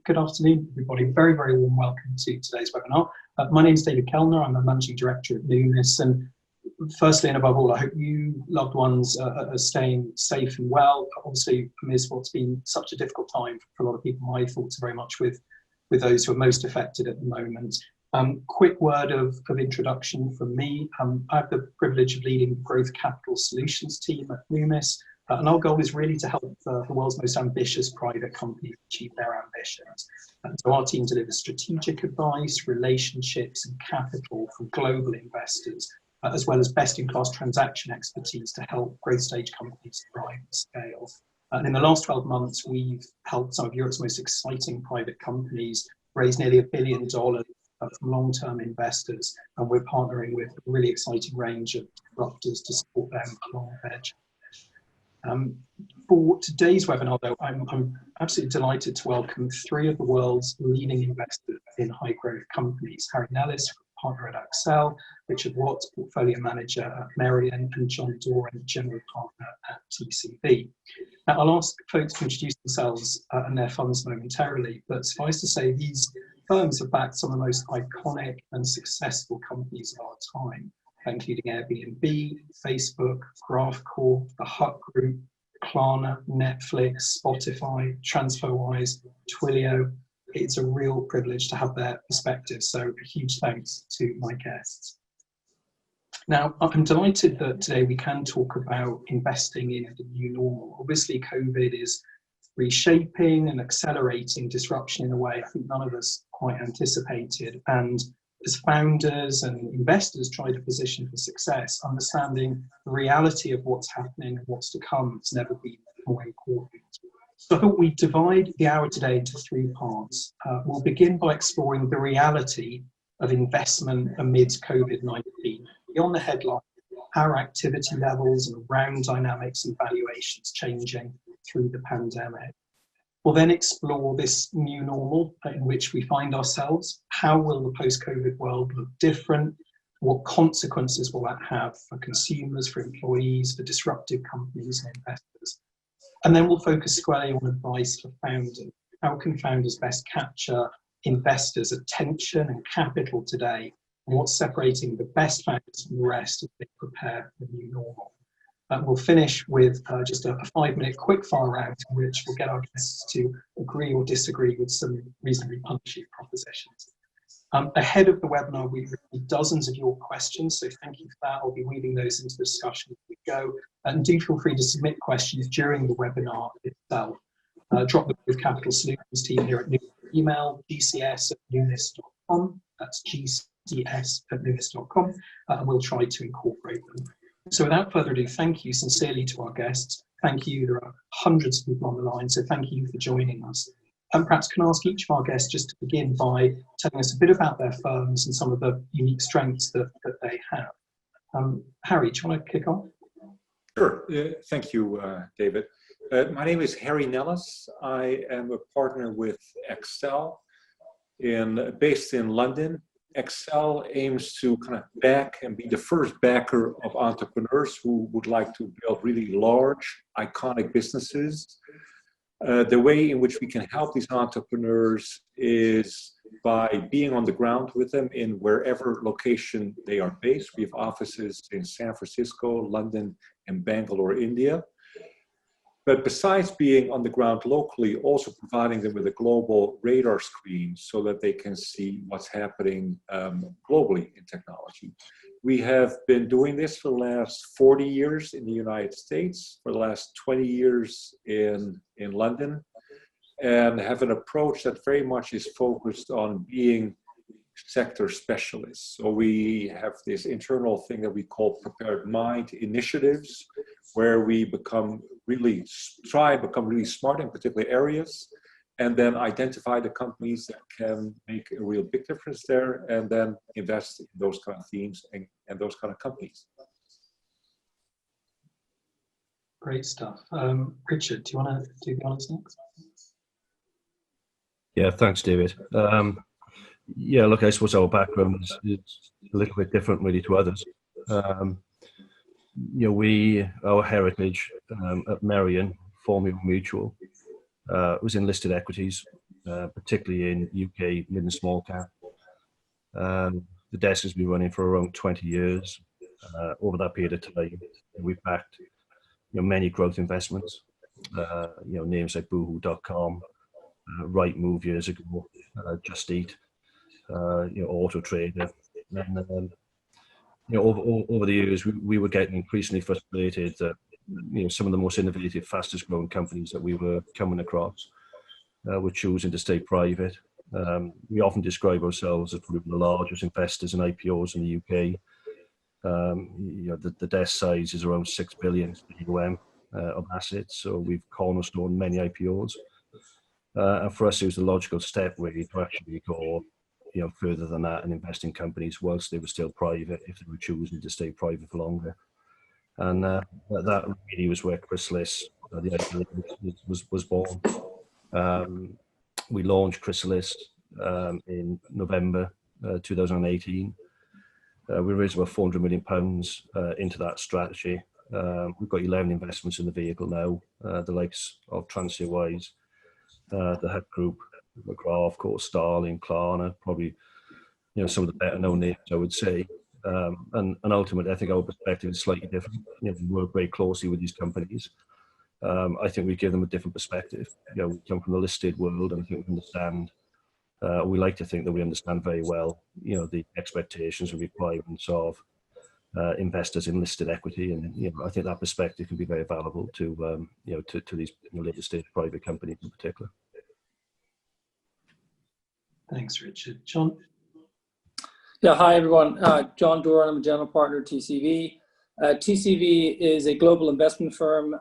Good afternoon, everybody. Very, very warm welcome to today's webinar. My name is David Kelnar. I'm a Managing Director at Numis. And firstly and above all, I hope you, loved ones, are staying safe and well. Obviously, amidst what's been such a difficult time for a lot of people, my thoughts are very much with those who are most affected at the moment. Quick word of introduction from me. I have the privilege of leading the Growth Capital Solutions team at Numis. And our goal is really to help the world's most ambitious private companies achieve their ambitions. And so our team delivers strategic advice, relationships and capital from global investors, as well as best-in-class transaction expertise to help growth stage companies thrive and scale. And in the last 12 months, we've helped some of Europe's most exciting private companies raise nearly $1 billion from long-term investors. And we're partnering with a really exciting range of disruptors to support them along their journey. For today's webinar, though, I'm absolutely delighted to welcome three of the world's leading investors in high-growth companies: Harry Nellis, partner at Accel; Richard Watts, portfolio manager at Merian; and John Doran, general partner at TCV. Now, I'll ask folks to introduce themselves and their funds momentarily, but suffice to say, these firms have backed some of the most iconic and successful companies of our time, including Airbnb, Facebook, GraphCore, the Hut Group, Kelnar, Netflix, Spotify, TransferWise, Twilio. It's a real privilege to have their perspective, so a huge thanks to my guests. Now, I'm delighted that today we can talk about investing in the new normal. Obviously, COVID is reshaping and accelerating disruption in a way I think none of us quite anticipated. And as founders and investors try to position for success, understanding the reality of what's happening and what's to come has never been more important. So I thought we'd divide the hour today into three parts. We'll begin by exploring the reality of investment amidst COVID-19. Beyond the headline, how are activity levels and round dynamics and valuations changing through the pandemic? We'll then explore this new normal in which we find ourselves. How will the post-COVID world look different? What consequences will that have for consumers, for employees, for disruptive companies and investors? And then we'll focus squarely on advice for founders. How can founders best capture investors' attention and capital today? And what's separating the best founders from the rest as they prepare for the new normal? We'll finish with just a 5-minute quick-fire round in which we'll get our guests to agree or disagree with some reasonably punchy propositions. Ahead of the webinar, we've received dozens of your questions, so thank you for that. I'll be weaving those into the discussion as we go. And do feel free to submit questions during the webinar itself. Drop them with Capital Solutions team here at Numis email, gcs@numis.com. That's gcs@numis.com, and we'll try to incorporate them. So without further ado, thank you sincerely to our guests. Thank you. There are hundreds of people on the line, so thank you for joining us. And perhaps can I ask each of our guests just to begin by telling us a bit about their firms and some of the unique strengths that they have. Harry, do you want to kick off? Sure. Thank you, David. My name is Harry Nellis. I am a partner with Accel, based in London. Accel aims to kind of back and be the first backer of entrepreneurs who would like to build really large, iconic businesses. The way in which we can help these entrepreneurs is by being on the ground with them in wherever location they are based. We have offices in San Francisco, London, and Bangalore, India. But besides being on the ground locally, also providing them with a global radar screen so that they can see what's happening globally in technology. We have been doing this for the last 40 years in the United States, for the last 20 years in London, and have an approach that very much is focused on being sector specialists. So we have this internal thing that we call Prepared Mind initiatives, where we try and become really smart in particular areas, and then identify the companies that can make a real big difference there, and then invest in those kind of themes and those kind of companies. Great stuff. Richard, do you want to do the honors next? Yeah, thanks, David. Yeah, look, I suppose our background is a little bit different really to others. You know, our heritage at Merian, Formula Mutual, was in listed equities. particularly in UK mid and small cap. The desk has been running for around 20 years. Over that period of time, we've backed many growth investments. Names like Boohoo.com, Rightmove years ago, Just Eat, Auto Trader, and over the years we were getting increasingly frustrated that some of the most innovative, fastest growing companies that we were coming across were choosing to stay private. We often describe ourselves as one of the largest investors in IPOs in the UK. The desk size is around 6 billion AUM of assets, so we've cornerstoned many IPOs. And for us, it was the logical step really to actually go further than that and invest in companies whilst they were still private, if they were choosing to stay private for longer. And that really was where Chrysalis, the idea was born. We launched Chrysalis in November 2018. We raised about £400 million into that strategy. We've got 11 investments in the vehicle now, the likes of TransferWise, the Hut Group, McGrath, of course, Starling, Kelnar, probably some of the better known names, I would say. And ultimately, I think our perspective is slightly different. We work very closely with these companies. I think we give them a different perspective. We come from the listed world, and I think we understand. We like to think that we understand very well, the expectations and requirements of investors in listed equity, and I think that perspective can be very valuable to to these later stage private companies in particular. Thanks, Richard. John? Yeah, hi everyone. John Doran, I'm a general partner at TCV. TCV is a global investment firm.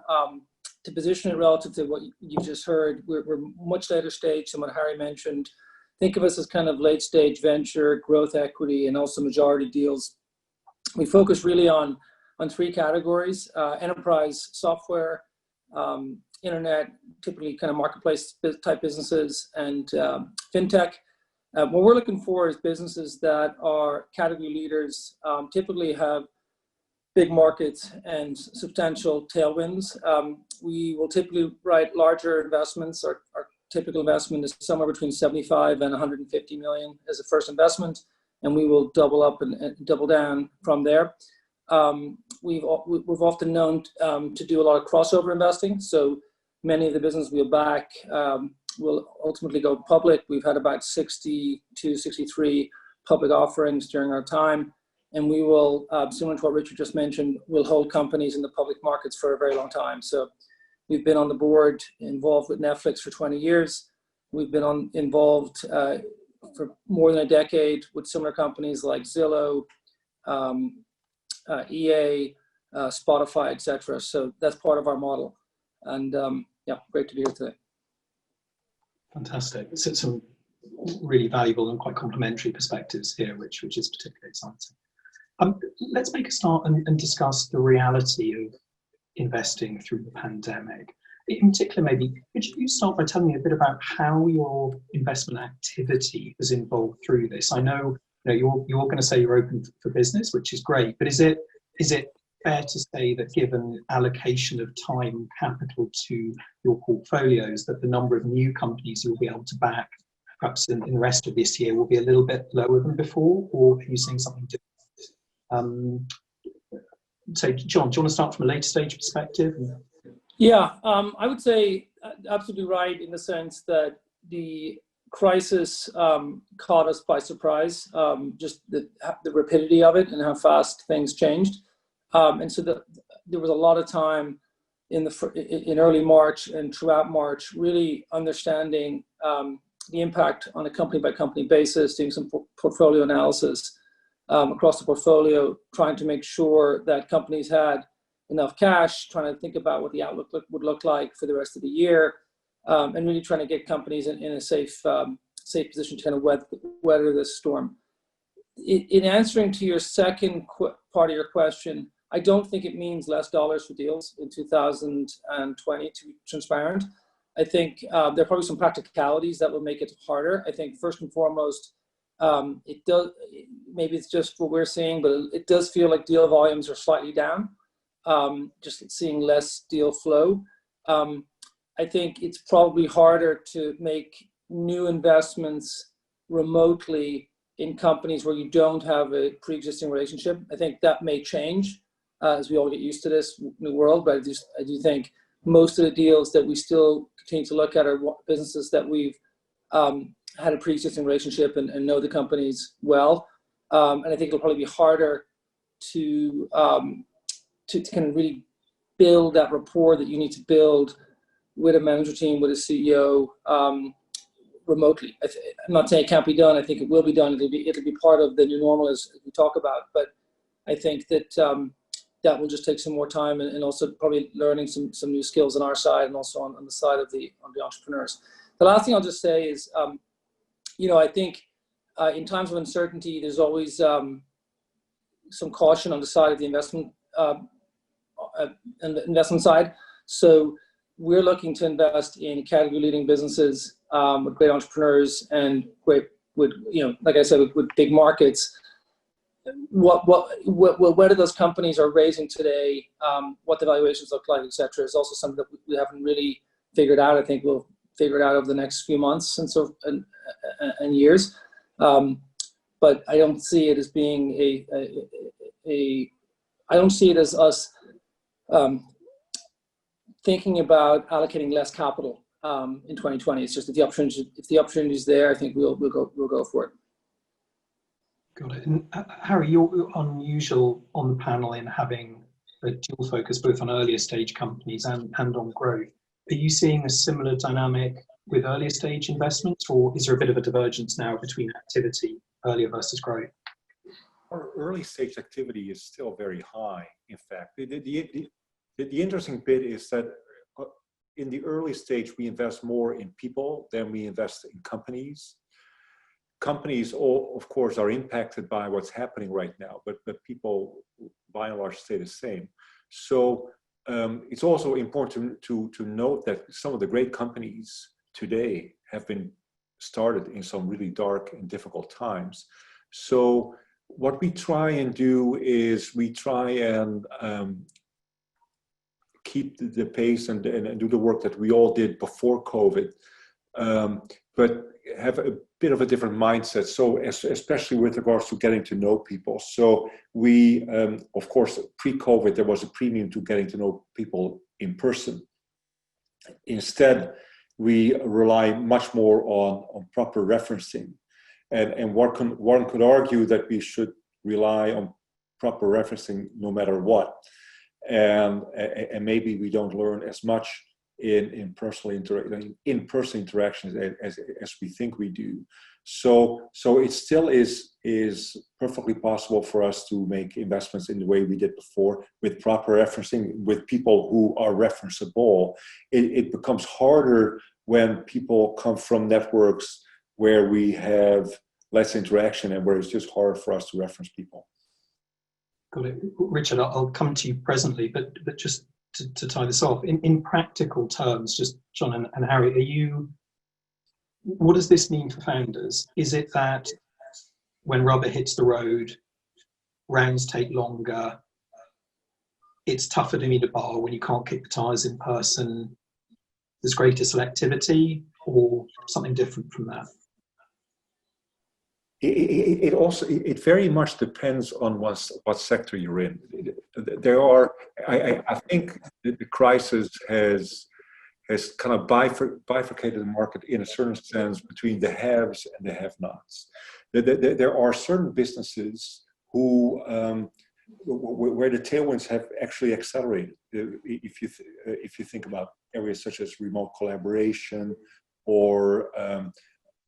To position it relative to what you just heard, we're much later stage than what Harry mentioned. Think of us as kind of late stage venture, growth equity, and also majority deals. We focus really on three categories: enterprise software, internet, typically kind of marketplace type businesses, and fintech. What we're looking for is businesses that are category leaders, typically have big markets and substantial tailwinds. We will typically write larger investments. Our typical investment is somewhere between 75 and 150 million as a first investment, and we will double up and double down from there. We've often known to do a lot of crossover investing. So many of the businesses we'll back will ultimately go public. We've had about 62, 63 public offerings during our time. And we will, similar to what Richard just mentioned, we'll hold companies in the public markets for a very long time. So we've been on the board, involved with Netflix for 20 years. We've been involved for more than a decade with similar companies like Zillow, EA, Spotify, etc. So that's part of our model. And yeah, great to be here today. Fantastic. So some really valuable and quite complementary perspectives here, which is particularly exciting. Let's make a start and discuss the reality of investing through the pandemic. In particular, maybe could you start by telling me a bit about how your investment activity has evolved through this? I know, you're going to say you're open for business, which is great, but is it fair to say that given allocation of time and capital to your portfolios, that the number of new companies you'll be able to back, perhaps in the rest of this year, will be a little bit lower than before, or are you seeing something different? So, John, do you want to start from a later stage perspective? Yeah, I would say absolutely right in the sense that the crisis caught us by surprise, just the rapidity of it and how fast things changed. And so there was a lot of time in early March and throughout March, really understanding the impact on a company by company basis, doing some portfolio analysis across the portfolio, trying to make sure that companies had enough cash, trying to think about what the outlook would look like for the rest of the year, and really trying to get companies in a safe position to kind of weather this storm. In answering to your second part of your question, I don't think it means less dollars for deals in 2020, to be transparent. I think there are probably some practicalities that will make it harder. I think first and foremost, it does, maybe it's just what we're seeing, but it does feel like deal volumes are slightly down, just seeing less deal flow. I think it's probably harder to make new investments remotely in companies where you don't have a pre-existing relationship. I think that may change as we all get used to this new world, but I do think most of the deals that we still continue to look at are businesses that we've had a pre-existing relationship and know the companies well. And I think it'll probably be harder to kind of really build that rapport that you need to build with a manager team, with a CEO, remotely. I'm not saying it can't be done. I think it will be done. It'll be part of the new normal as we talk about. But I think that that will just take some more time and also probably learning some new skills on our side and also on the side of the entrepreneurs. The last thing I'll just say is, I think in times of uncertainty, there's always some caution on the side of the investment and the investment side. So we're looking to invest in category-leading businesses with great entrepreneurs and great, like I said, with big markets. Whether those companies are raising today, what the valuations look like, etc., is also something that we haven't really figured out. I think we'll figure it out over the next few months and years. But I don't see it as being I don't see it as us thinking about allocating less capital in 2020. It's just if the opportunity is there, I think we'll go for it. Got it. And Harry, you're unusual on the panel in having a dual focus both on earlier stage companies and on growth. Are you seeing a similar dynamic with earlier stage investments, or is there a bit of a divergence now between activity, earlier versus growth? Our early stage activity is still very high. In fact, the interesting bit is that in the early stage, we invest more in people than we invest in companies. Companies, all, of course, are impacted by what's happening right now, but people, by and large, stay the same. So it's also important to note that some of the great companies today have been started in some really dark and difficult times. So what we try and do is we try and keep the pace and do the work that we all did before COVID, but have a bit of a different mindset. So especially with regards to getting to know people. So we, of course, pre-COVID, there was a premium to getting to know people in person. Instead, we rely much more on proper referencing. And one could argue that we should rely on proper referencing no matter what. And maybe we don't learn as much in in-person interactions as we think we do. So it still is perfectly possible for us to make investments in the way we did before with proper referencing with people who are referenceable. It becomes harder when people come from networks where we have less interaction and where it's just hard for us to reference people. Got it. Richard, I'll come to you presently, but just to tie this off, in practical terms, just John and Harry, what does this mean for founders? Is it that when rubber hits the road, rounds take longer, it's tougher to meet a bar when you can't kick the tires in person, there's greater selectivity, or something different from that? It very much depends on what sector you're in. I think the crisis has kind of bifurcated the market in a certain sense between the haves and the have-nots. There are certain businesses where the tailwinds have actually accelerated. If you think about areas such as remote collaboration or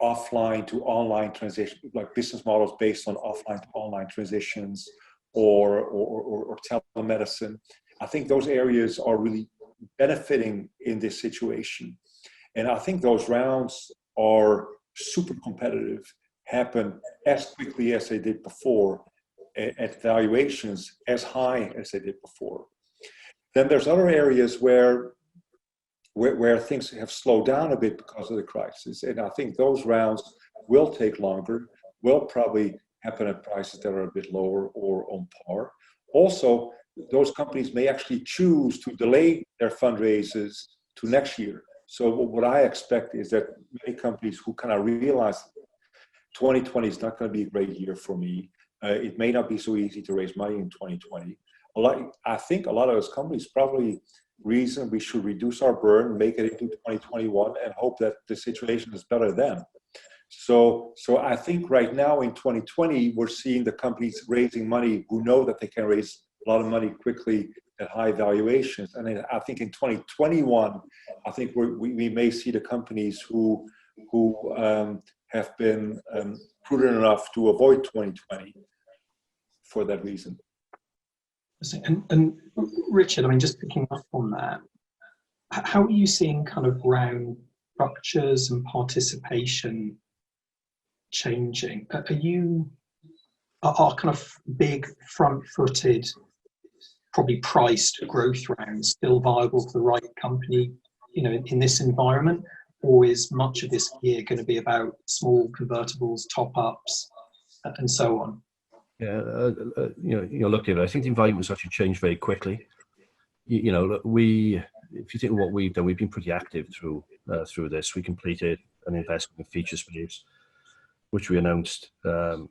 offline to online transition, like business models based on offline to online transitions or telemedicine. I think those areas are really benefiting in this situation. And I think those rounds are super competitive, happen as quickly as they did before, at valuations as high as they did before. Then there's other areas where things have slowed down a bit because of the crisis. And I think those rounds will take longer, will probably happen at prices that are a bit lower or on par. Also, those companies may actually choose to delay their fundraisers to next year So what I expect is that many companies who kind of realize 2020 is not going to be a great year for me. It may not be so easy to raise money in 2020. I think a lot of those companies probably reason we should reduce our burn, make it into 2021, and hope that the situation is better then. So I think right now in 2020, we're seeing the companies raising money who know that they can raise a lot of money quickly at high valuations. And then I think in 2021, I think we may see the companies who have been prudent enough to avoid 2020 for that reason. And Richard, I mean, just picking up on that, how are you seeing kind of round structures and participation changing? Are kind of big front-footed, probably priced growth rounds still viable for the right company, in this environment, or is much of this year going to be about small convertibles, top-ups, and so on? Yeah, look, David, I think the environment's actually changed very quickly. If you think of what we've done, we've been pretty active through this. We completed an investment in Feature Space, which we announced, 2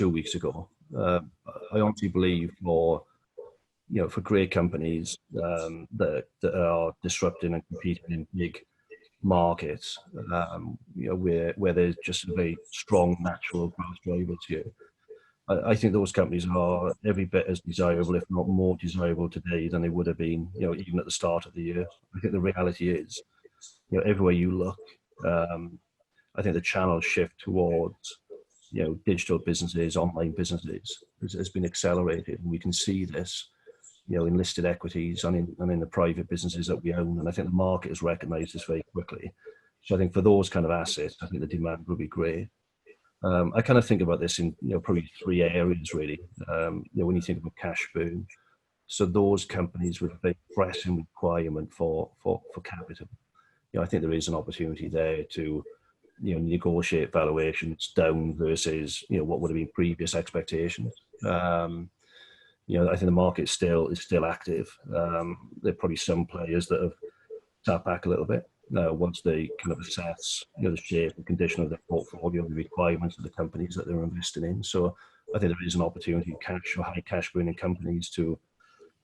weeks ago. I honestly believe for great companies that are disrupting and competing in big markets, where there's just a very strong natural growth drivers here. I think those companies are every bit as desirable, if not more desirable today than they would have been, even at the start of the year. I think the reality is, everywhere you look, I think the channel shift towards, digital businesses, online businesses has been accelerated, and we can see this, in listed equities and in the private businesses that we own. And I think the market has recognised this very quickly. So I think for those kind of assets, I think the demand will be great. I kind of think about this in probably three areas really. When you think about cash burn, so those companies with a very pressing requirement for capital, I think there is an opportunity there to negotiate valuations down versus what would have been previous expectations. I think the market is still active. There are probably some players that have sat back a little bit. Once they kind of assess the shape and condition of their portfolio, the requirements of the companies that they're investing in. So I think there is an opportunity in high cash burning companies to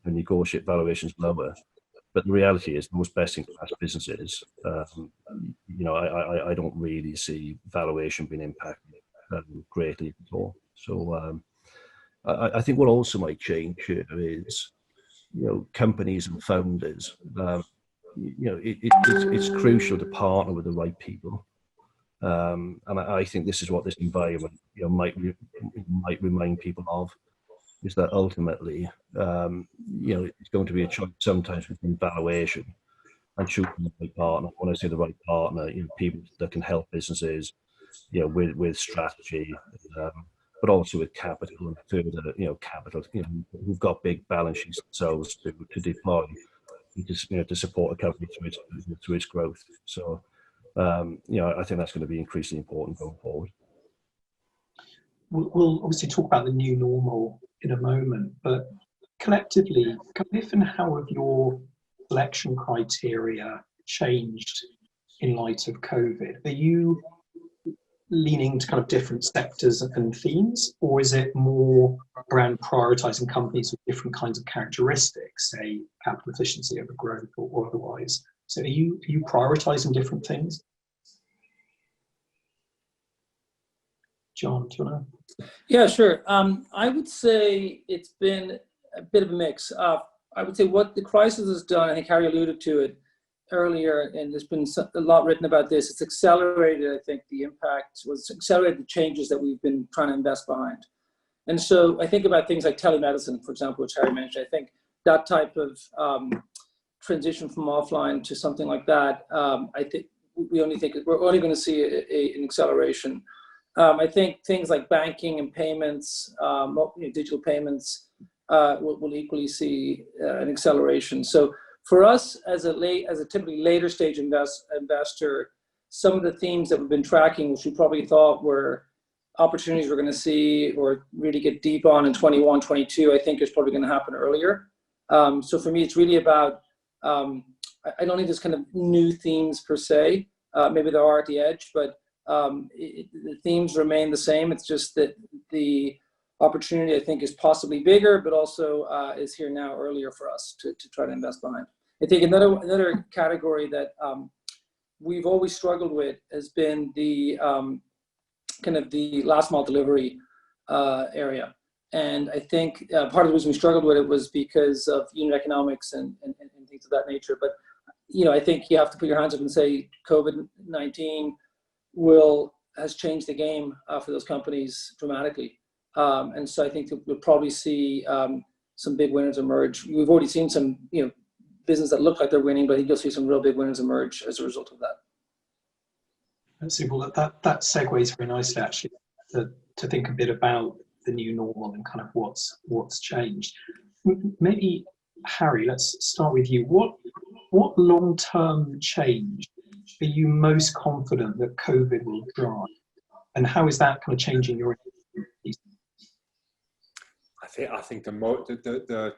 negotiate valuations lower. But the reality is, most best-in-class businesses, I don't really see valuation being impacted greatly at all. So I think what also might change here is, companies and founders. It's crucial to partner with the right people, and I think this is what this environment might remind people of, is that ultimately it's going to be a choice sometimes between valuation and choosing the right partner. When I say the right partner, people that can help businesses with strategy, but also with capital and further capital, who've got big balance sheets themselves to deploy. To support a company through its growth. So, I think that's going to be increasingly important going forward. We'll obviously talk about the new normal in a moment, but collectively, if and how have your selection criteria changed in light of COVID? Are you leaning to kind of different sectors and themes, or is it more around prioritizing companies with different kinds of characteristics, say capital efficiency over growth or otherwise? So are you prioritizing different things? John, do you want to? Yeah, sure. I would say it's been a bit of a mix. I would say what the crisis has done, I think Harry alluded to it earlier, and there's been a lot written about this. It's accelerated, I think, accelerated the changes that we've been trying to invest behind. And so I think about things like telemedicine, for example, which Harry mentioned. I think that type of transition from offline to something like that, I think we're only going to see an acceleration. I think things like banking and payments, digital payments, will equally see an acceleration. So for us, as a typically later stage investor, some of the themes that we've been tracking, which we probably thought were opportunities we're going to see or really get deep on in 21, 22, I think is probably going to happen earlier. So for me, it's really about I don't think there's kind of new themes per se. Maybe there are at the edge, but the themes remain the same. It's just that the opportunity, I think, is possibly bigger, but also is here now earlier for us to try to invest behind. I think another category that we've always struggled with has been the kind of the last mile delivery area. And I think part of the reason we struggled with it was because of unit economics and things of that nature. But, you know, I think you have to put your hands up and say COVID-19 has changed the game for those companies dramatically. And so I think that we'll probably see some big winners emerge. We've already seen some, you know, business that look like they're winning, but I think you'll see some real big winners emerge as a result of that. Well, that segues very nicely actually to think a bit about the new normal and kind of what's changed. Maybe Harry, let's start with you. What long-term change are you most confident that COVID will drive, and how is that kind of changing your? I think the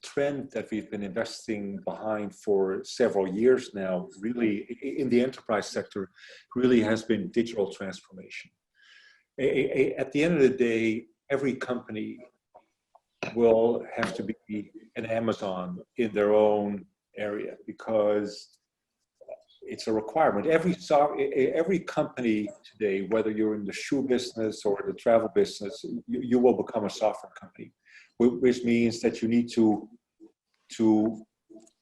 trend that we've been investing behind for several years now, really in the enterprise sector, really has been digital transformation. At the end of the day, every company will have to be an Amazon in their own area because it's a requirement. Every company today, whether you're in the shoe business or the travel business, you will become a software company, which means that you need to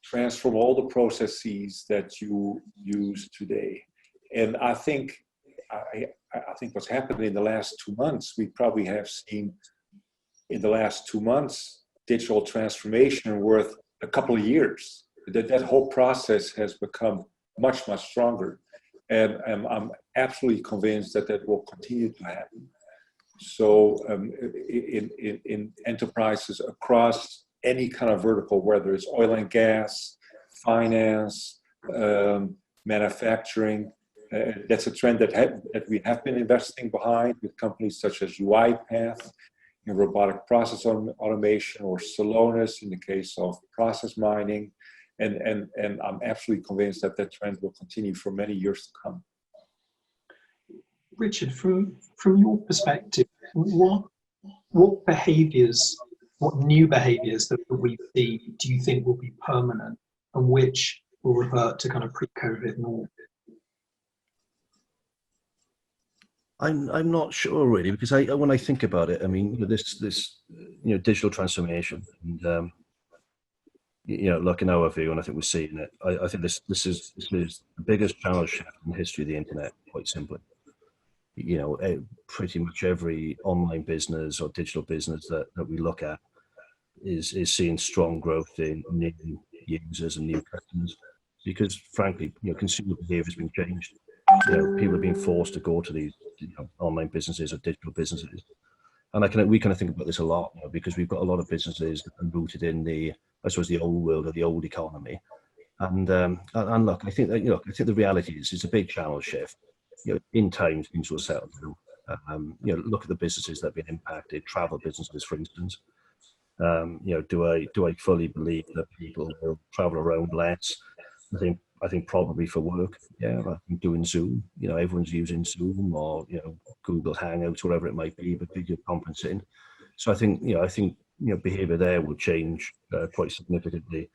transform all the processes that you use today. And I think what's happened in the last 2 months, we probably have seen in the last 2 months digital transformation worth a couple of years. That whole process has become much stronger, and I'm absolutely convinced that will continue to happen. So in enterprises across any kind of vertical, whether it's oil and gas, finance, manufacturing, that's a trend that we have been investing behind with companies such as UiPath in robotic process automation, or Celonis in the case of process mining. And I'm absolutely convinced that trend will continue for many years to come. Richard, from your perspective, what behaviours, what new behaviours that we see do you think will be permanent, and which will revert to kind of pre-COVID norm? I'm not sure really, because when I think about it, I mean, this digital transformation, and look in our view, and I think we're seeing it. I think this is the biggest channel shift in the history of the internet, quite simply. Pretty much every online business or digital business that we look at is seeing strong growth in new users and new customers, because frankly, consumer behavior has been changed. People are being forced to go to these online businesses or digital businesses, and we kind of think about this a lot, because we've got a lot of businesses that are rooted in the old world or the old economy, and look, I think the reality is it's a big channel shift. In time things will settle down. Look at the businesses that have been impacted, travel businesses, for instance. Do I fully believe that people will travel around less? I think probably for work. Yeah, I think doing Zoom. Everyone's using Zoom or Google Hangouts, whatever it might be, but video conferencing. So I think behaviour there will change quite significantly,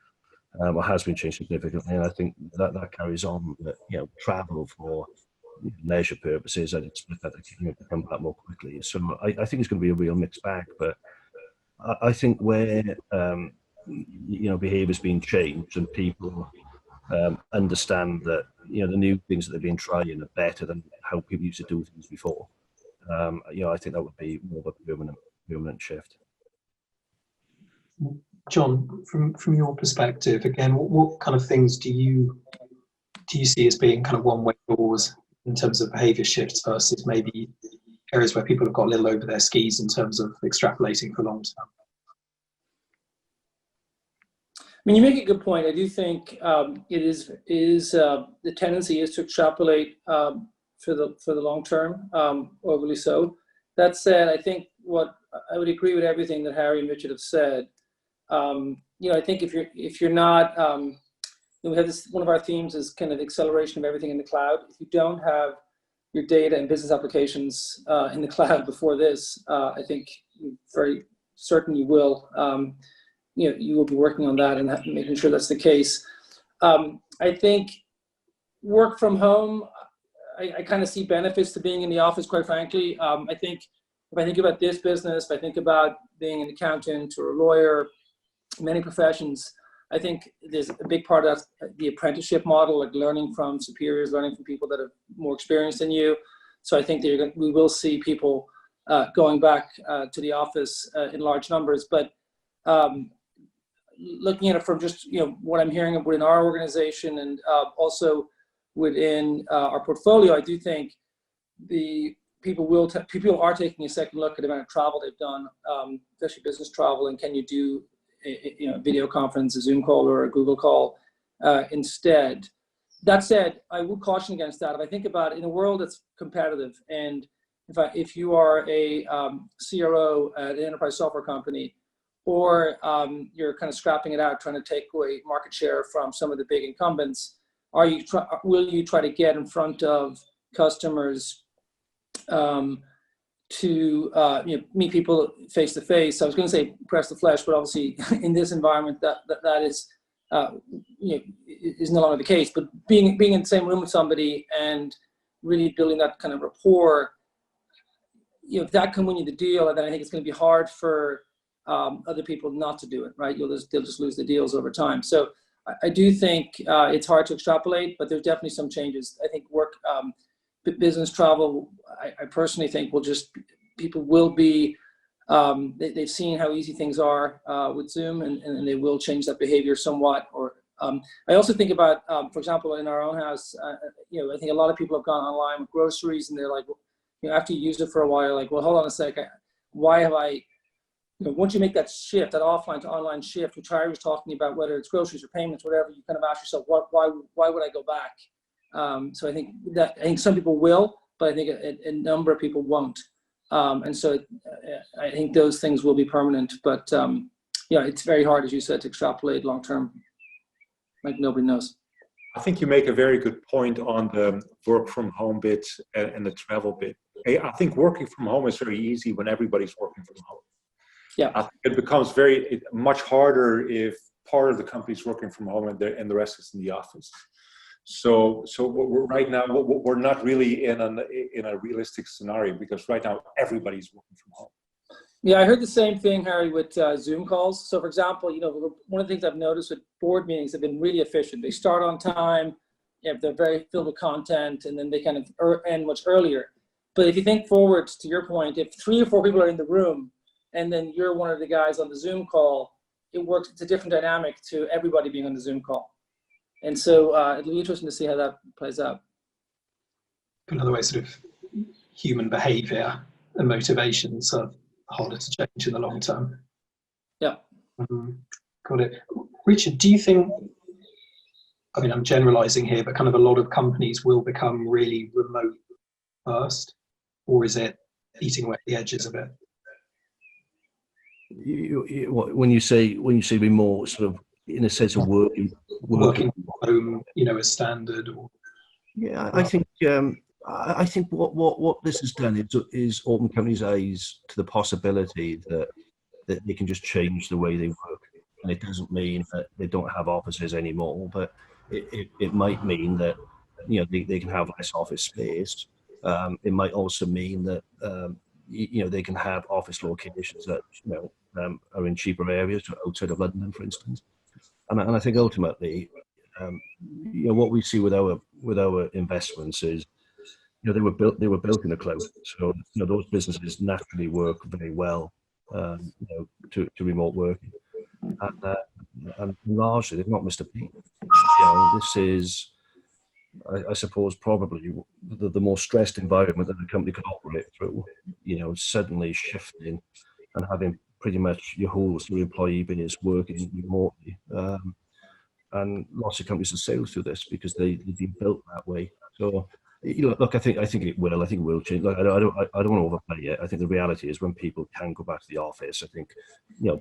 or has been changed significantly, and I think that carries on. Travel for leisure purposes, I'd expect that to come back more quickly. So I think it's going to be a real mixed bag, but I think where behaviour's been changed and people understand that the new things that they've been trying are better than how people used to do things before. I think that would be more of a permanent shift. John, from your perspective, again, what kind of things do you see as being kind of one-way doors in terms of behaviour shifts versus maybe areas where people have got a little over their skis in terms of extrapolating for long term? I mean, you make a good point. I do think it is the tendency is to extrapolate for the long term, overly so. That said, I think I would agree with everything that Harry and Richard have said. I think if you're not we have this, one of our themes is kind of acceleration of everything in the cloud. If you don't have your data and business applications in the cloud before this, I think very certain you will. You will be working on that and making sure that's the case. I think work from home, I kind of see benefits to being in the office, quite frankly. I think if I think about this business, if I think about being an accountant or a lawyer, many professions, I think there's a big part of the apprenticeship model, like learning from superiors, learning from people that are more experienced than you. So I think that we will see people going back to the office in large numbers. But looking at it from just what I'm hearing within our organization and also within our portfolio, I do think the people are taking a second look at the amount of travel they've done, especially business travel, and can you do a video conference, a Zoom call, or a Google call instead. That said, I would caution against that. If I think about it, in a world that's competitive, and if you are a CRO at an enterprise software company, or you're kind of scrapping it out, trying to take away market share from some of the big incumbents, will you try to get in front of customers to meet people face to face? I was going to say press the flesh, but obviously in this environment that is is no longer the case. But being in the same room with somebody and really building that kind of rapport, if that can win you the deal, then I think it's going to be hard for other people not to do it, right? They'll just lose the deals over time. So I do think it's hard to extrapolate, but there's definitely some changes. I think business travel, I personally think people will be, they've seen how easy things are with Zoom, and they will change that behavior somewhat. Or I also think about, for example, in our own house, I think a lot of people have gone online with groceries, and they're like, after you use it for a while, like, well, hold on a sec, why have I, once you make that shift, that offline to online shift, which Harry was talking about, whether it's groceries or payments, whatever, you kind of ask yourself, why would I go back? So I think some people will, but I think a number of people won't. And so I think those things will be permanent, but it's very hard, as you said, to extrapolate long term, like nobody knows. I think you make a very good point on the work from home bit and the travel bit. I think working from home is very easy when everybody's working from home. Yeah, I think it becomes much harder if part of the company's working from home and the rest is in the office. So right now we're not really in a realistic scenario, because right now everybody's working from home. Yeah, I heard the same thing, Harry, with Zoom calls. So, for example, one of the things I've noticed with board meetings have been really efficient. They start on time, they're very filled with content, and then they kind of end much earlier. But if you think forward to your point, if 3 or 4 people are in the room, and then you're one of the guys on the Zoom call, it works. It's a different dynamic to everybody being on the Zoom call. And so it'll be interesting to see how that plays out. Another way, sort of human behavior and motivations are harder to change in the long term. Yeah. Got it. Richard, do you think, I'm generalizing here, but kind of a lot of companies will become really remote first, or is it eating away at the edges of it? When you say remote, sort of in a sense of working from home, as standard, or I think what this has done is opened companies' eyes to the possibility that they can just change the way they work, and it doesn't mean that they don't have offices anymore, but it might mean that they can have less office space. It might also mean that they can have office locations that are in cheaper areas outside of London, for instance. And I think ultimately, what we see with our investments is, they were built in the cloud. So those businesses naturally work very well, to remote working, and largely they've not missed a beat. This is, I suppose, probably the most stressed environment that a company could operate through. Suddenly shifting and having pretty much your whole employee base working remotely, and lots of companies have sailed through this because they've been built that way. So, look, I think it will. I think it will change. Like, I don't want to overplay it. I think the reality is when people can go back to the office, I think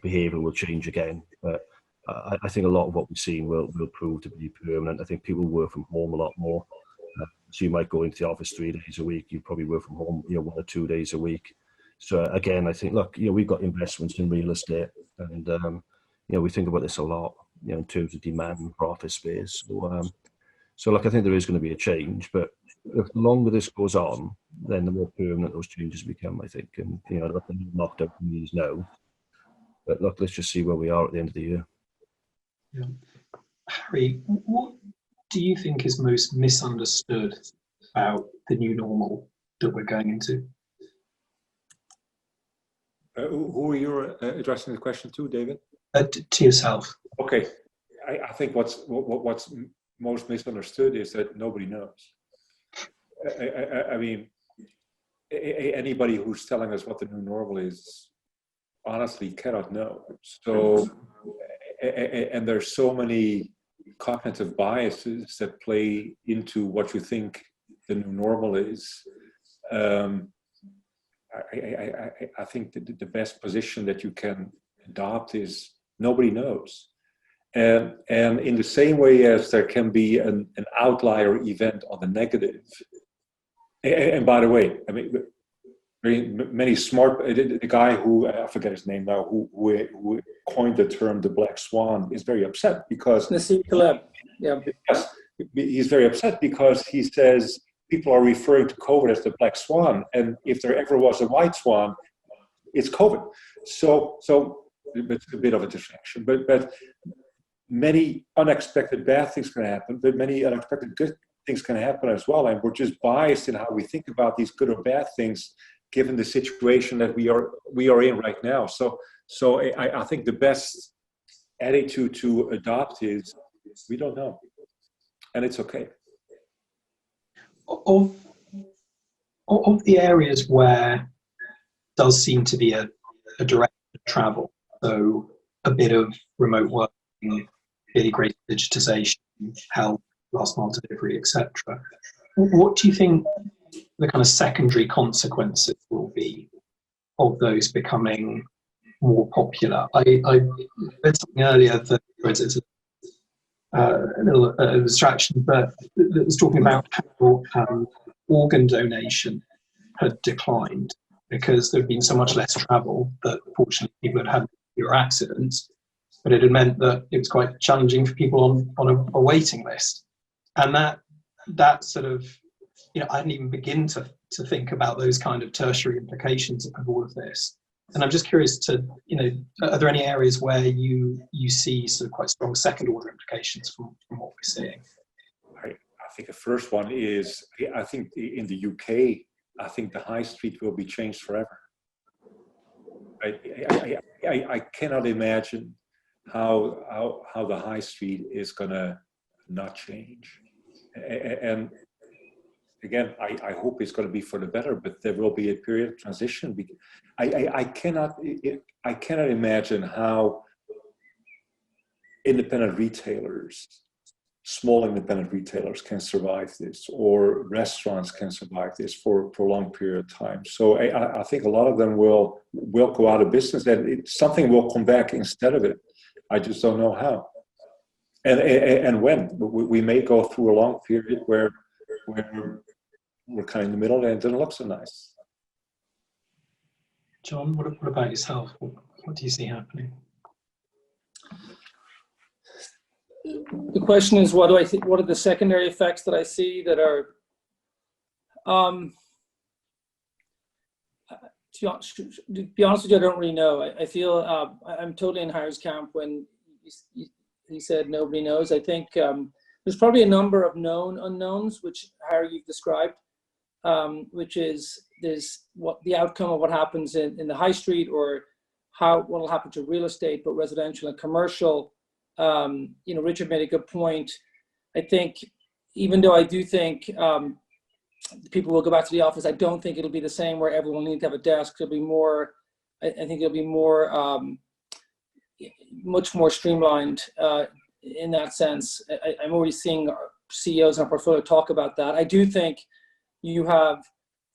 behaviour will change again. But I think a lot of what we've seen will prove to be permanent. I think people work from home a lot more. So you might go into the office 3 days a week. You probably work from home, 1 or 2 days a week. So again, I think, look, we've got investments in real estate, and we think about this a lot, in terms of demand for office space. So look, I think there is going to be a change, but the longer this goes on, then the more permanent those changes become, I think. And the lockdown is now. But look, let's just see where we are at the end of the year. Yeah. Harry, what do you think is most misunderstood about the new normal that we're going into? Who are you addressing the question to, David? To yourself. Okay, I think what's most misunderstood is that nobody knows. I mean, anybody who's telling us what the new normal is honestly cannot know. So, and there's so many cognitive biases that play into what you think the new normal is. I think that the best position that you can adopt is nobody knows. And in the same way as there can be an outlier event on the negative, and by the way, I mean, many smart, the guy who, I forget his name now, who coined the term the black swan is very upset because... Yeah. Yes, he's very upset because he says people are referring to COVID as the black swan, and if there ever was a white swan, it's COVID. So it's a bit of a distraction, but many unexpected bad things can happen, but many unexpected good things can happen as well, and we're just biased in how we think about these good or bad things given the situation that we are in right now. So I think the best attitude to adopt is we don't know, and it's okay. Of the areas where does seem to be a direct travel, so a bit of remote working, really great digitization, health, last mile delivery, etc. What do you think the kind of secondary consequences will be of those becoming more popular? I read something earlier that it's a little distraction, but it was talking about how organ donation had declined because there had been so much less travel that fortunately people had fewer accidents, but it had meant that it was quite challenging for people on a waiting list. And that sort of, I didn't even begin to think about those kind of tertiary implications of all of this. And I'm just curious to, are there any areas where you see sort of quite strong second order implications from what we're seeing? I think the first one is, I think in the UK, I think the high street will be changed forever. I cannot imagine how the high street is gonna not change. And again, I hope it's going to be for the better, but there will be a period of transition. I cannot imagine how independent retailers, small independent retailers can survive this, or restaurants can survive this for a prolonged period of time. So I think a lot of them will go out of business, and something will come back instead of it. I just don't know how. And when. We may go through a long period where we're kind of in the middle and it doesn't look so nice. John, what about yourself? What do you see happening? The question is, what do I think? What are the secondary effects that I see that are? To be honest with you, I don't really know. I feel I'm totally in Harry's camp when he said nobody knows. I think there's probably a number of known unknowns, which Harry you've described, which is there's what the outcome of what happens in the high street, or what will happen to real estate, but residential and commercial. Richard made a good point. I think even though I do think people will go back to the office, I don't think it'll be the same where everyone will need to have a desk. It'll be more. I think it'll be more. Much more streamlined in that sense. I'm already seeing CEOs in our portfolio talk about that. I do think you have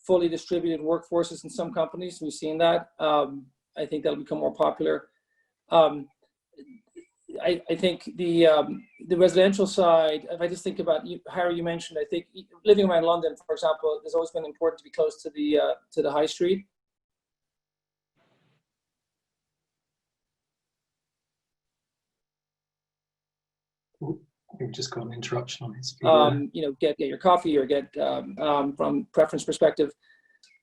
fully distributed workforces in some companies. We've seen that. I think that'll become more popular. I think the residential side, if I just think about you, Harry, you mentioned, I think living around London, for example, has always been important to be close to the high street. We've just got an interruption on his get your coffee or get from preference perspective.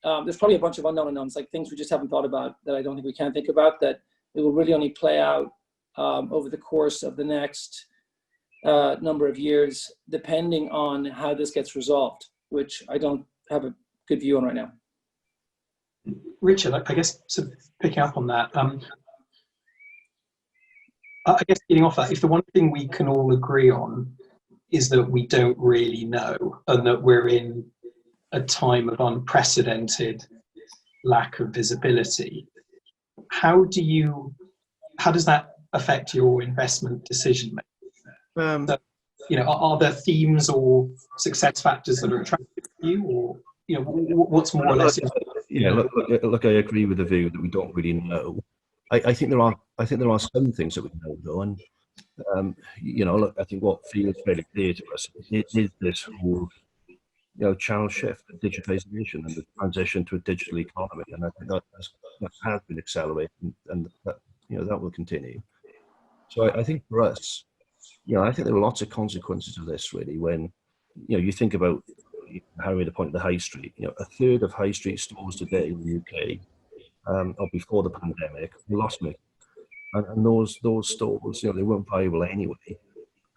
There's probably a bunch of unknown unknowns, like things we just haven't thought about that I don't think we can think about, that it will really only play out over the course of the next number of years, depending on how this gets resolved, which I don't have a good view on right now. Richard, I guess sort of picking up on that, I guess getting off that, if the one thing we can all agree on is that we don't really know, and that we're in a time of unprecedented lack of visibility, how does that affect your investment decision making? So, are there themes or success factors that are attractive to you, or what's more or less? Look, I agree with the view that we don't really know. I think there are some things that we know though, and look, I think what feels very clear to us is this whole channel shift, digitization, and the transition to a digital economy, and I think that has been accelerating, and that will continue. So I think for us, I think there are lots of consequences of this really. When you think about how we point the high street, a third of high street stores today in the UK, or before the pandemic, lost me, and those stores, they weren't viable anyway.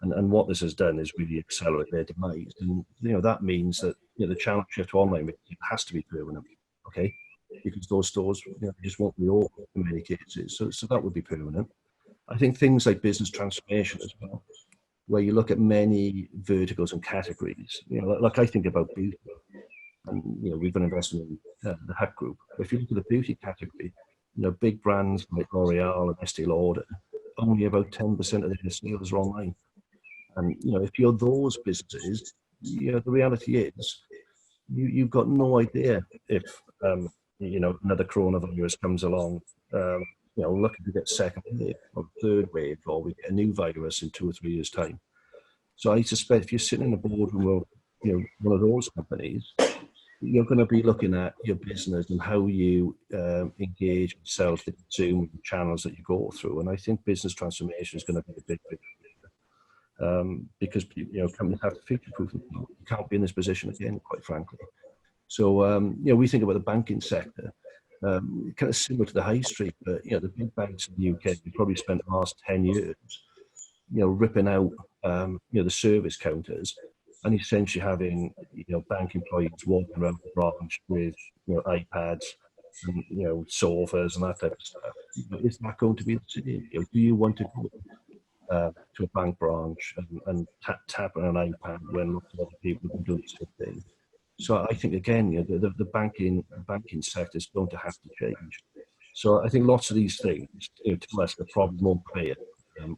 And what this has done is really accelerate their demise. And, that means that the channel shift to online has to be permanent, okay? Because those stores just won't be open in many cases. So that would be permanent. I think things like business transformation as well, where you look at many verticals and categories, like I think about beauty. And, we've been investing in the Hut Group. If you look at the beauty category, big brands like L'Oreal and Estee Lauder, only about 10% of their sales are online. And, if you're those businesses, the reality is you've got no idea if, another coronavirus comes along, looking to get second wave or third wave, or we get a new virus in 2 or 3 years' time. So I suspect if you're sitting in a boardroom of, one of those companies, you're going to be looking at your business and how you engage and sell to the consumer channels that you go through. And I think business transformation is going to be a big because companies have to future-proof them. You can't be in this position again, quite frankly. So we think about the banking sector, kind of similar to the high street, but the big banks in the UK, we probably spent the last 10 years, ripping out the service counters and essentially having bank employees walking around the branch with iPads and sofas and that type of stuff. Is that going to be the same? Do you want to go to a bank branch and tap on an iPad when lots of other people have been doing the same thing? So I think again, the banking sector is going to have to change. So I think lots of these things tell us the problem won't clear.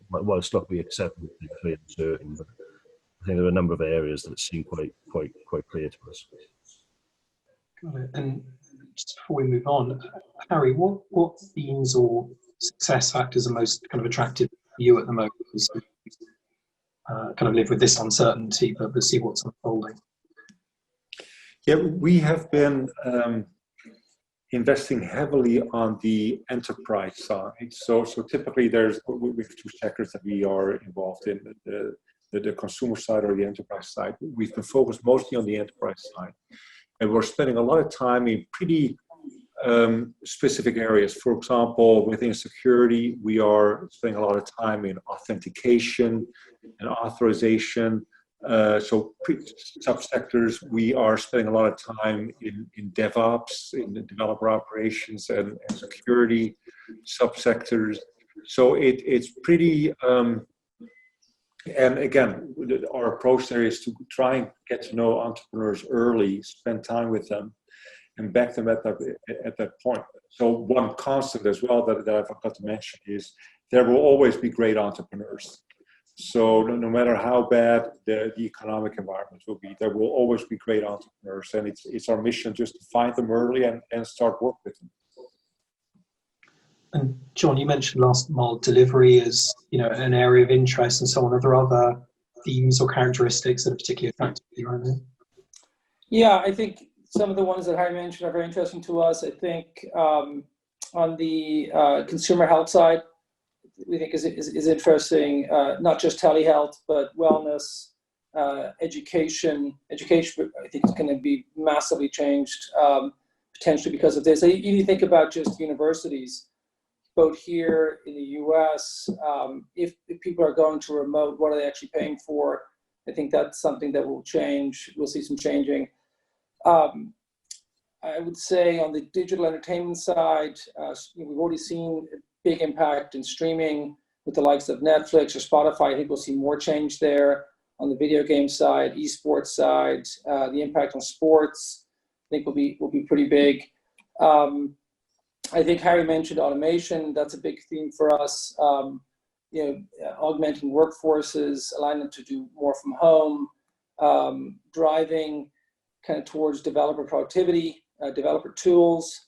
Well, it's not we accept it's very uncertain, but I think there are a number of areas that seem quite clear to us. Got it. And just before we move on, Harry, what themes or success factors are most kind of attractive to you at the moment? Kind of live with this uncertainty, but see what's unfolding. Yeah, we have been investing heavily on the enterprise side. So typically we have two sectors that we are involved in, the consumer side or the enterprise side. We've been focused mostly on the enterprise side. And we're spending a lot of time in pretty specific areas. For example, within security, we are spending a lot of time in authentication and authorization. So subsectors, we are spending a lot of time in DevOps, in the developer operations and security subsectors. So it's pretty, and again, our approach there is to try and get to know entrepreneurs early, spend time with them, and back them at that point. So one constant as well that I forgot to mention is there will always be great entrepreneurs. So no matter how bad the economic environment will be, there will always be great entrepreneurs, and it's our mission just to find them early and start work with them. And John, you mentioned last mile delivery as, you know, an area of interest and so on. Are there other themes or characteristics that are particularly attractive to you right now? Yeah, I think some of the ones that Harry mentioned are very interesting to us. I think on the consumer health side, we think is interesting, not just telehealth, but wellness, education. Education, I think, is going to be massively changed, potentially because of this. You think about just universities, both here in the US, if people are going to remote, what are they actually paying for? I think that's something that will change. We'll see some changing. I would say on the digital entertainment side, we've already seen a big impact in streaming with the likes of Netflix or Spotify. I think we'll see more change there. On the video game side, esports side, the impact on sports, I think will be pretty big. I think Harry mentioned automation. That's a big theme for us. Augmenting workforces, allowing them to do more from home, driving kind of towards developer productivity, developer tools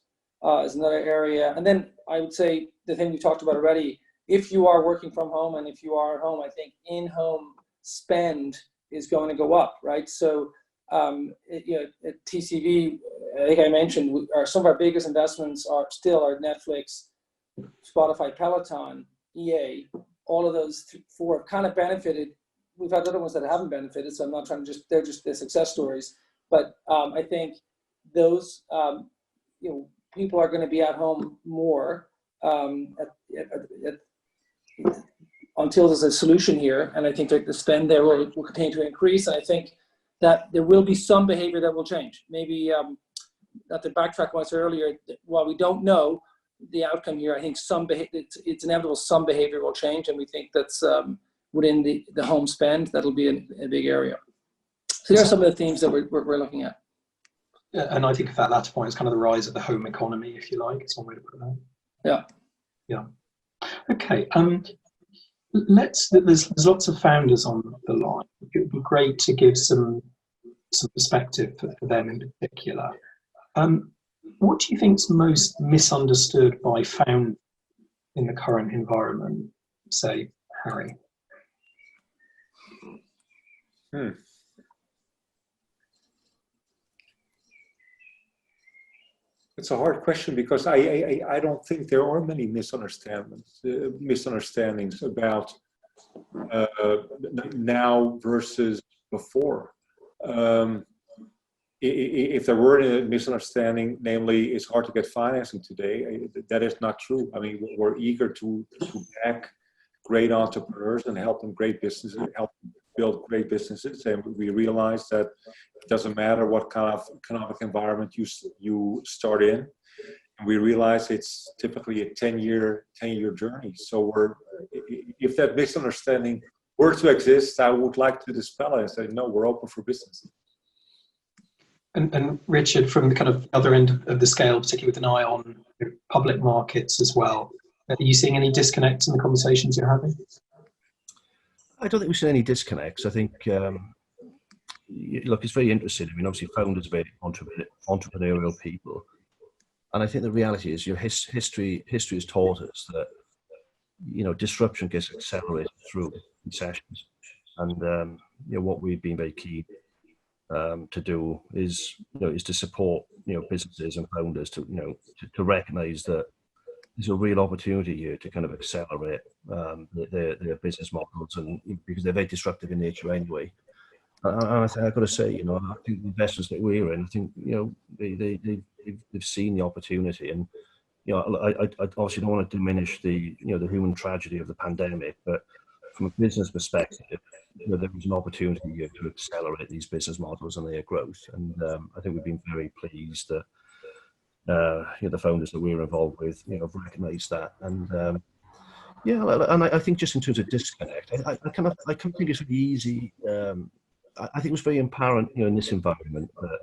is another area. And then I would say the thing we talked about already, if you are working from home and if you are at home, I think in-home spend is going to go up, right? So, at TCV, I think I mentioned, some of our biggest investments are Netflix, Spotify, Peloton, EA. All of those four have kind of benefited. We've had other ones that haven't benefited, so I'm not trying to they're just the success stories. But I think those, people are going to be at home more until there's a solution here. And I think that the spend there will continue to increase. And I think that there will be some behavior that will change. Maybe, not to backtrack once earlier, while we don't know the outcome here, I think it's inevitable some behavior will change. And we think that's within the home spend, that'll be a big area. So there are some of the themes that we're looking at. And I think that latter point is kind of the rise of the home economy, if you like. It's one way to put that. Yeah. Yeah. Okay. There's lots of founders on the line. It would be great to give some perspective for them in particular. What do you think is most misunderstood by founders in the current environment? Say, Harry. It's a hard question because I don't think there are many misunderstandings about now versus before. If there were a misunderstanding, namely, it's hard to get financing today, that is not true. I mean, we're eager to back great entrepreneurs and help them build great businesses, and we realize that it doesn't matter what kind of economic environment you start in, and we realize it's typically a 10-year journey. So if that misunderstanding were to exist, I would like to dispel it and say, no, we're open for business. And Richard, from the kind of other end of the scale, particularly with an eye on public markets as well, are you seeing any disconnects in the conversations you're having? I don't think we've seen any disconnects. I think, look, it's very interesting. I mean, obviously, founders are very entrepreneurial people. And I think the reality is, history has taught us that, disruption gets accelerated through recessions. And, what we've been very keen to do is to support, businesses and founders to recognize that there's a real opportunity here to kind of accelerate their business models, and because they're very disruptive in nature anyway. And I've got to say, I think the investors that we're in, I think, they've seen the opportunity, and I obviously don't want to diminish the human tragedy of the pandemic, but from a business perspective, there was an opportunity here to accelerate these business models and their growth, and I think we've been very pleased that the founders that we're involved with, have recognised that, and and I think just in terms of disconnect, I kind of think it's really easy. I think it was very apparent, in this environment that,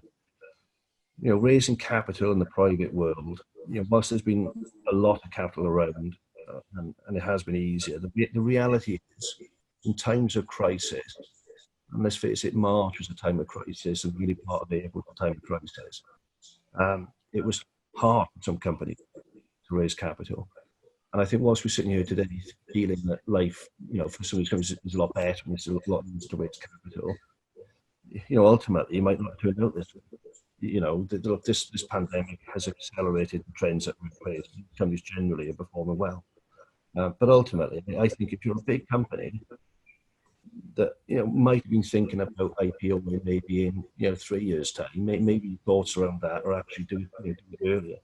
raising capital in the private world, whilst there's been a lot of capital around, and it has been easier, the reality is, in times of crisis, and let's face it, March was a time of crisis, and really part of April was a time of crisis. It was hard for some companies to raise capital. And I think whilst we're sitting here today feeling that life, for some reason is a lot better and there's a lot needs to raise capital, ultimately you might not turn out this. This pandemic has accelerated the trends that we've faced. Companies generally are performing well. But ultimately, I think if you're a big company that might have been thinking about IPO maybe in 3 years' time, maybe thoughts around that are actually do it earlier.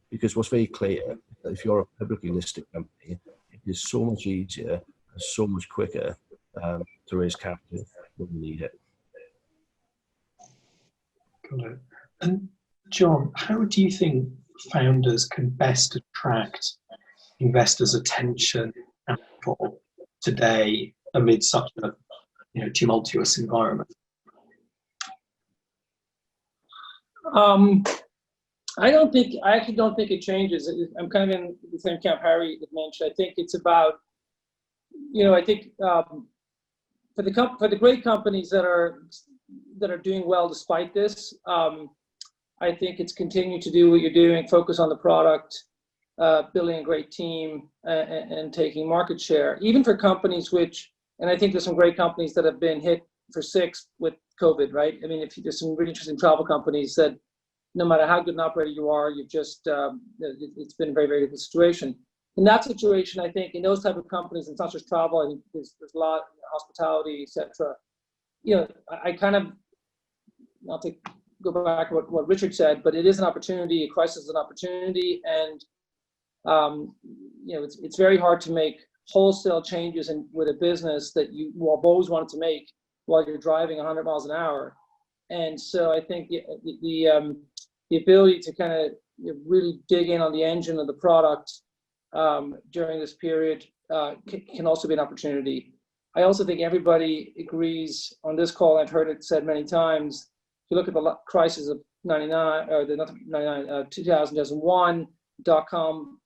Because what's very clear, if you're a publicly listed company, it is so much easier and so much quicker to raise capital when you need it. Got it. And John, how do you think founders can best attract investors' attention and capital today amid such a tumultuous environment? I actually don't think it changes. I'm kind of in the same camp Harry had mentioned. I think it's about, I think for the great companies that are doing well despite this, I think it's continue to do what you're doing, focus on the product, building a great team, and taking market share. Even for companies and I think there's some great companies that have been hit for six with COVID, right? I mean, there's some really interesting travel companies that no matter how good an operator you are, you've just, it's been a very, very difficult situation. In that situation, I think in those type of companies, it's not just travel, I think there's a lot, hospitality, etc. I kind of, not to go back to what Richard said, but it is an opportunity, a crisis is an opportunity, and it's very hard to make wholesale changes with a business that you have always wanted to make while you're driving 100 miles an hour. And so I think the ability to kind of really dig in on the engine of the product during this period can also be an opportunity. I also think everybody agrees on this call, I've heard it said many times, if you look at the crisis of 99, or the 2001, dot-com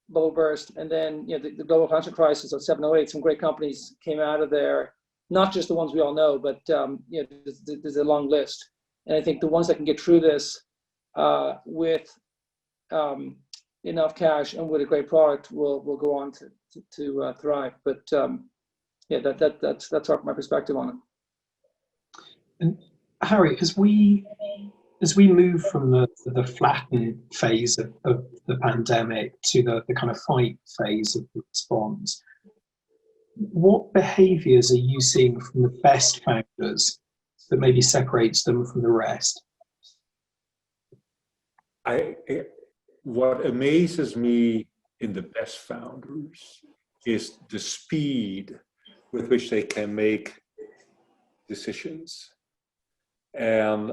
bubble burst, and then the global financial crisis of 708, some great companies came out of there, not just the ones we all know, but there's a long list. And I think the ones that can get through this with enough cash and with a great product will go on to thrive. But that's my perspective on it. And Harry, as we move from the flatten phase of the pandemic to the kind of fight phase of the response, what behaviours are you seeing from the best founders that maybe separates them from the rest? What amazes me in the best founders is the speed with which they can make decisions, and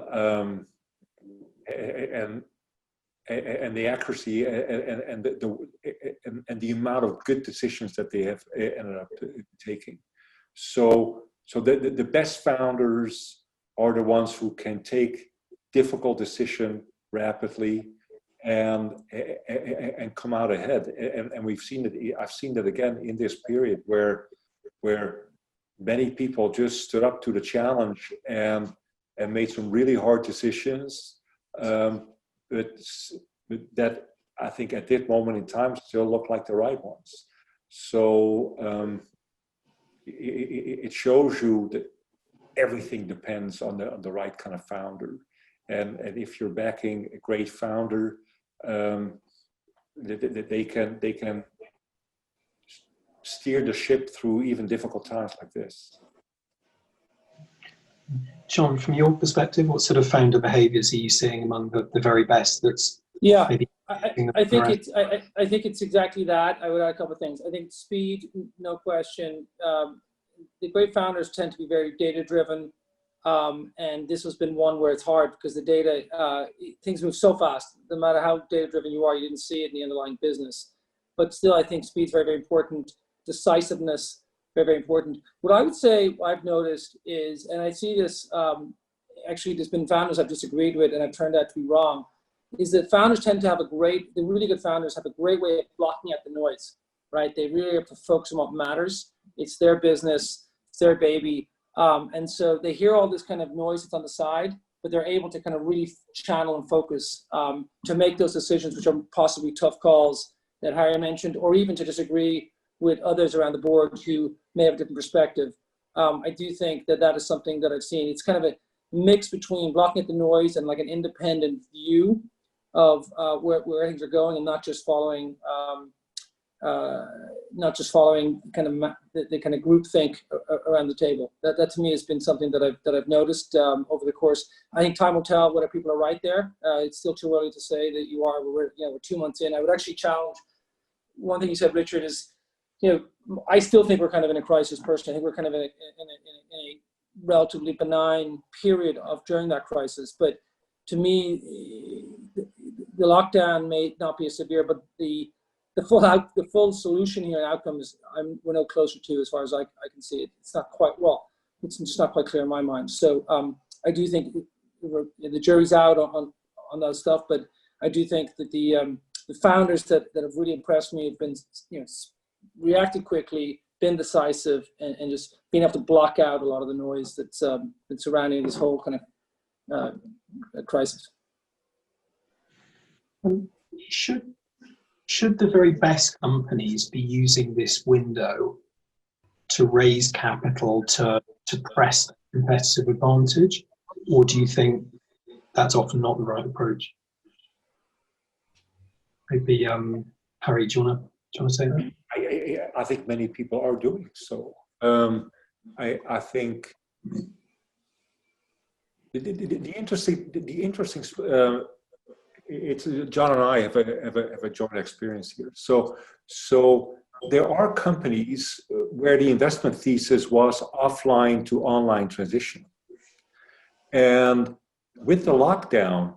the accuracy and the amount of good decisions that they have ended up taking. So the best founders are the ones who can take difficult decision rapidly and come out ahead. And we've seen it. I've seen that again in this period where many people just stood up to the challenge and made some really hard decisions. But that I think at this moment in time still look like the right ones. So it shows you that everything depends on the right kind of founder, and if you're backing a great founder, they can steer the ship through even difficult times like this. John, from your perspective, what sort of founder behaviours are you seeing among the very best? That's maybe I think it's exactly that. I would add a couple of things. I think speed, no question. The great founders tend to be very data driven, and this has been one where it's hard because the data, things move so fast. No matter how data driven you are, you didn't see it in the underlying business. But still, I think speed is very, very important. Decisiveness, very, very important. What I would say I've noticed is, and I see this, actually there's been founders I've disagreed with and I've turned out to be wrong, is that founders tend to have the really good founders have a great way of blocking out the noise, right? They really have to focus on what matters. It's their business, it's their baby. And so they hear all this kind of noise that's on the side, but they're able to kind of really channel and focus to make those decisions, which are possibly tough calls that Harry mentioned, or even to disagree with others around the board who may have a different perspective. I do think that that is something that I've seen. It's kind of a mix between blocking out the noise and like an independent view of where things are going, and not just following kind of the kind of groupthink around the table. That to me has been something that I've noticed over the course. I think time will tell whether people are right there. It's still too early to say that you are. We're 2 months in. I would actually challenge one thing you said, Richard, is I still think we're kind of in a crisis personally. I think we're kind of in a relatively benign period during that crisis. But to me, the lockdown may not be as severe, but the full solution here and outcomes, we're no closer to, as far as I can see it. It's not quite, it's just not quite clear in my mind. So I do think the jury's out on that stuff, but I do think that the founders that have really impressed me have been, reacted quickly, been decisive, and just being able to block out a lot of the noise that's surrounding this whole kind of crisis. Should the very best companies be using this window to raise capital to press competitive advantage, or do you think that's often not the right approach? Maybe Harry, do you want to say that? I think many people are doing so. I think the interesting. It's John and I have a joint experience here. So there are companies where the investment thesis was offline to online transition, and with the lockdown,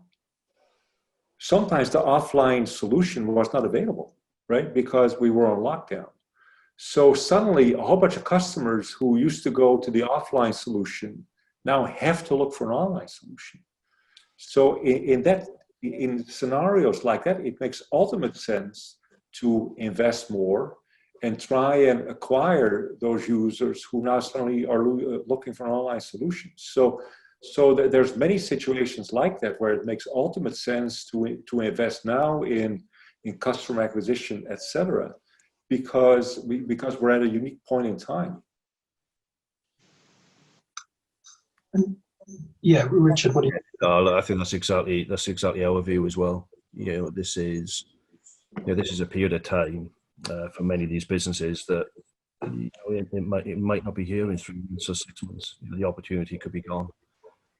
sometimes the offline solution was not available, right? Because we were on lockdown. So suddenly a whole bunch of customers who used to go to the offline solution now have to look for an online solution. So in scenarios like that, it makes ultimate sense to invest more and try and acquire those users who now suddenly are looking for an online solution. So there's many situations like that where it makes ultimate sense to invest now in customer acquisition, etc., because we're at a unique point in time. Yeah, Richard, what do you? I think that's exactly our view as well. This is a period of time for many of these businesses that it might not be here in 3 months or 6 months. The opportunity could be gone,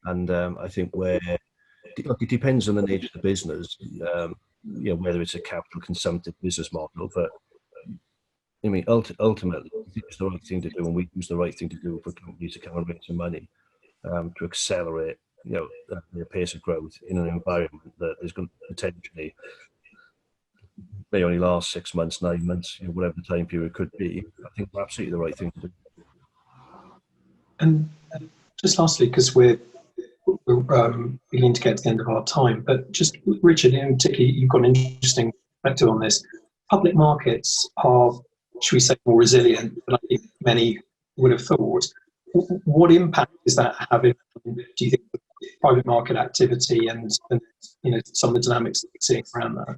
and I think it depends on the nature of the business. Whether it's a capital consumptive business model, but I mean, ultimately, it's the right thing to do, and we use the right thing to do for companies to kind of raise some money to accelerate, the pace of growth in an environment that is going to potentially may only last 6 months, 9 months, whatever the time period could be. I think we're absolutely the right thing to do. And just lastly, because we're beginning to get to the end of our time, but just Richard, particularly, you've got an interesting perspective on this. Public markets are, should we say, more resilient than I think many would have thought. What impact is that having, do you think, private market activity and some of the dynamics that we're seeing around that?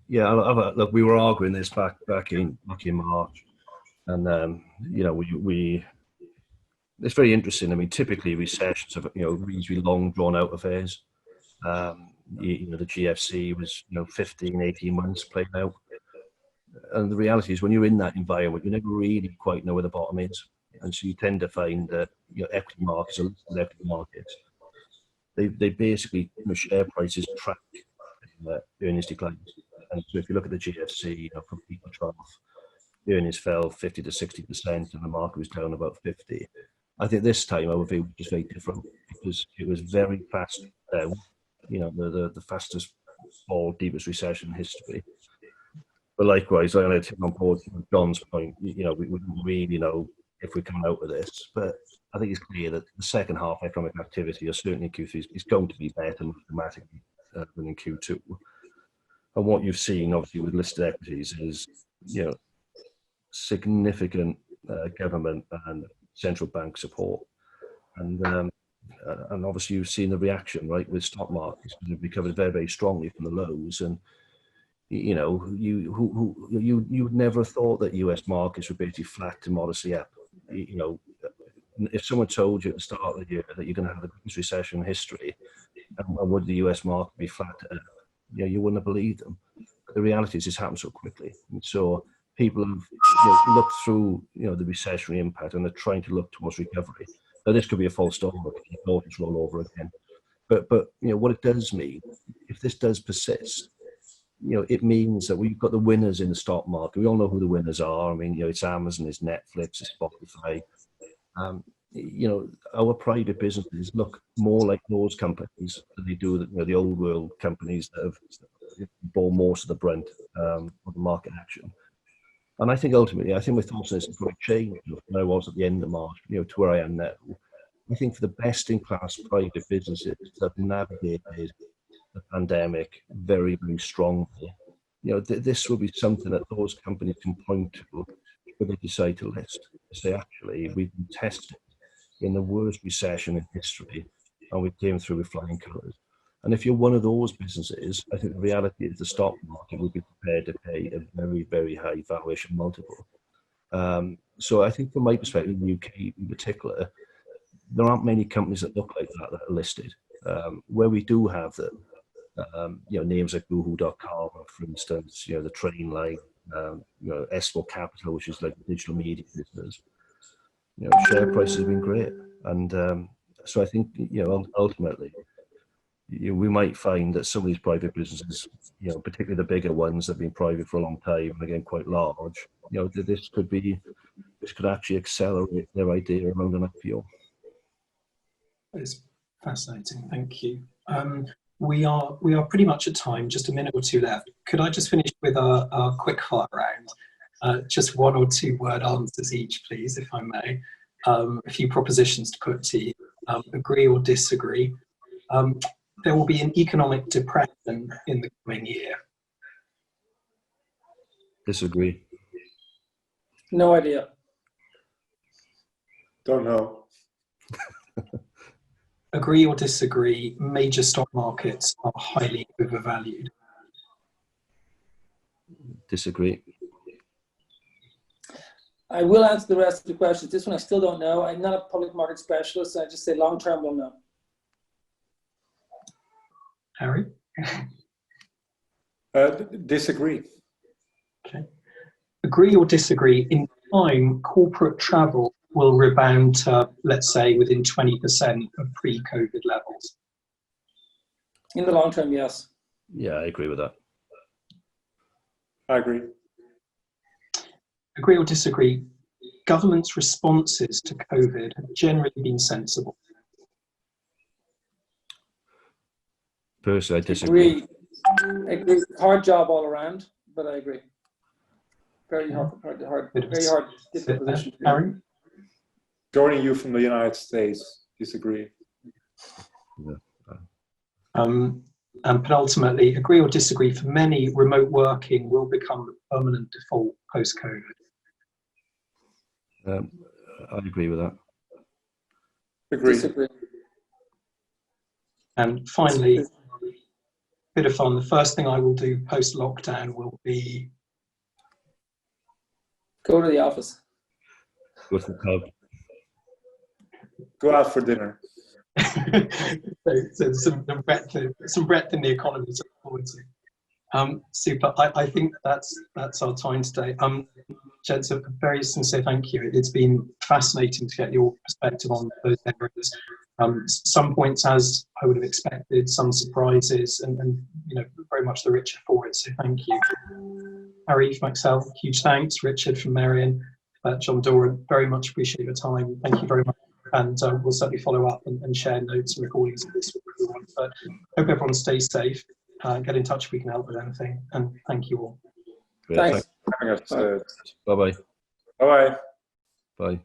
Yeah, look, we were arguing this back in March, and we it's very interesting. I mean, typically recessions have reasonably long, drawn out affairs. The GFC was 15, 18 months played out, and the reality is when you're in that environment, you never really quite know where the bottom is, and so you tend to find that equity markets or listed equity markets, they basically share prices track earnings declines. And so if you look at the GFC, from peak to trough, earnings fell 50 to 60%, and the market was down about 50. I think this time our view was very different because it was very fast down, the fastest fall, deepest recession in history. But likewise, I want to take on board John's point. We wouldn't really know if we come out of this, but I think it's clear that the second half economic activity, or certainly Q3, is going to be better dramatically than in Q2. And what you've seen, obviously, with listed equities is, significant government and central bank support, and obviously you've seen the reaction, right, with stock markets. They've recovered very, very strongly from the lows, and you know, you'd never thought that US markets were basically flat to modestly up. You know, if someone told you at the start of the year that you're going to have the biggest recession in history, and would the US market be flat to up, you know, you wouldn't have believed them. But the reality is, it's happened so quickly, and so people have, you know, looked through, you know, the recessionary impact, and they're trying to look towards recovery. Now, this could be a false storm, if markets roll over again. But you know, what it does mean, if this does persist, you know, it means that we've got the winners in the stock market. We all know who the winners are. I mean, you know, it's Amazon, it's Netflix, it's Spotify. You know, our private businesses look more like those companies than they do, you know, the old world companies that have borne most of the brunt of the market action. And I think ultimately, I think my thoughts on this have probably changed from where I was at the end of March, you know, to where I am now. I think for the best-in-class private businesses that have navigated the pandemic very, very strongly, you know, this will be something that those companies can point to when they decide to list. Say, actually, we've been tested in the worst recession in history, and we came through with flying colours. And if you're one of those businesses, I think the reality is the stock market would be prepared to pay a very, very high valuation multiple. So I think from my perspective, in the UK in particular, there aren't many companies that look like that are listed. Where we do have them, you know, names like Boohoo.com, for instance, you know, the train line, you know, Esmo Capital, which is like a digital media business. You know, share prices have been great, and so I think, you know, ultimately, we might find that some of these private businesses, you know, particularly the bigger ones that have been private for a long time and again quite large, you know, this could actually accelerate their idea around an IPO. It's fascinating. Thank you. We are pretty much at time. Just a minute or two left. Could I just finish with a quick fire round? Just 1 or 2 word answers each, please, if I may. A few propositions to put to you. Agree or disagree? There will be an economic depression in the coming year. Disagree. No idea. Don't know. Agree or disagree? Major stock markets are highly overvalued. Disagree. I will answer the rest of the questions. This one I still don't know. I'm not a public market specialist. So I just say long term we'll know. Harry? Disagree. Okay. Agree or disagree? In time, corporate travel will rebound to, let's say, within 20% of pre-COVID levels. In the long term, yes. Yeah, I agree with that. I agree. Agree or disagree? Government's responses to COVID have generally been sensible. Personally, I disagree. Agree. Hard job all around, but I agree. Very hard, difficult position. Harry? Joining you from the United States, disagree. Yeah. And penultimately, agree or disagree? For many, remote working will become the permanent default post-COVID. I agree with that. Agree. Disagree. And finally, bit of fun. The first thing I will do post-lockdown will be go to the office. Go to the pub. Go out for dinner. so some breadth in the economy to look forward to. Super. I think that's our time today. Gents, a very sincere thank you. It's been fascinating to get your perspective on those areas. Some points, as I would have expected, some surprises, and you know, very much the richer for it. So thank you, Harry from Accel. Huge thanks, Richard from Merian, John Doran. Very much appreciate your time. Thank you very much, and we'll certainly follow up and share notes and recordings of this with everyone. But hope everyone stays safe. Get in touch if we can help with anything. And thank you all. Thanks. Bye-bye. Bye-bye. Bye.